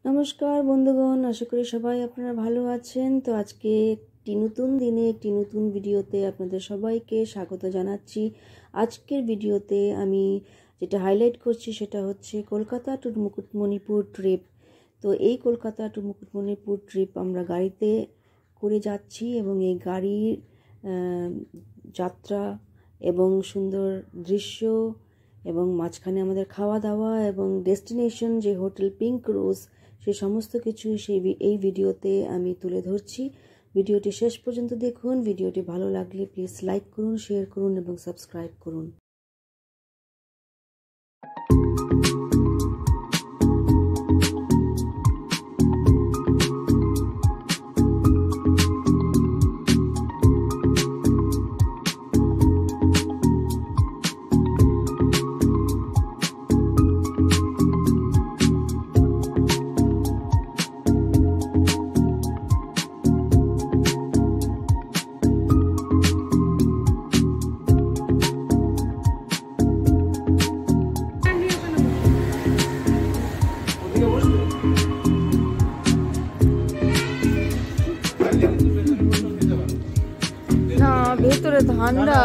নমস্কার বন্ধুগণ, আশা করি সবাই আপনারা ভালো আছেন। তো আজকে একটি নতুন দিনে একটি নতুন ভিডিওতে আপনাদের সবাইকে স্বাগত জানাচ্ছি। আজকের ভিডিওতে আমি যেটা হাইলাইট করছি সেটা হচ্ছে কলকাতা টু মুকুটমণিপুর ট্রিপ। তো এই কলকাতা টু মুকুটমণিপুর ট্রিপ আমরা গাড়িতে করে যাচ্ছি এবং এই গাড়ির যাত্রা এবং সুন্দর দৃশ্য এবং মাঝখানে আমাদের খাওয়া দাওয়া এবং ডেস্টিনেশন যে হোটেল পিঙ্ক রোজ, সেই সমস্ত কিছু এই ভিডিওতে আমি তুলে ধরছি। ভিডিওটি শেষ পর্যন্ত দেখুন। ভিডিওটি ভালো লাগলে প্লিজ লাইক করুন, শেয়ার করুন এবং সাবস্ক্রাইব করুন। না, ভেতরে ঠান্ডা।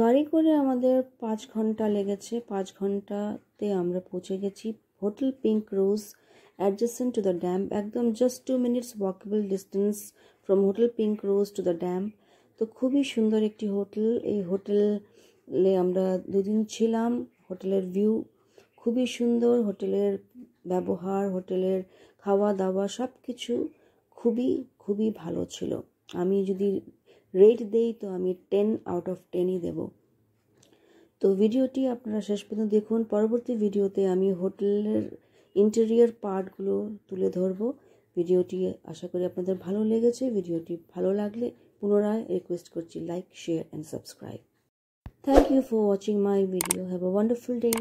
গাড়ি করে আমাদের 5 ঘন্টা লেগেছে। 5 ঘন্টাতে আমরা পৌঁছে গেছি Hotel Pink Rose, adjacent to the dam, একদম just 2 minutes walkable distance from Hotel Pink Rose to the dam. তো খুবই সুন্দর একটি হোটেল। এই হোটেলে আমরা 2 দিন ছিলাম। হোটেলের ভিউ খুবই সুন্দর, হোটেলের ব্যবহার, হোটেলের খাওয়া দাওয়া সব কিছু খুবই খুবই ভালো ছিল। আমি যদি রেট দেই তো আমি 10 out of 10ই দেব। তো ভিডিওটি আপনারা শেষ পর্যন্ত দেখুন। পরবর্তী ভিডিওতে আমি হোটেলের ইন্টেরিয়র পার্টগুলো তুলে ধরব। ভিডিওটি আশা করি আপনাদের ভালো লেগেছে। ভিডিওটি ভালো লাগলে পুনরায় রিকোয়েস্ট করছি like, share and subscribe. Thank you for watching my video. Have a wonderful day.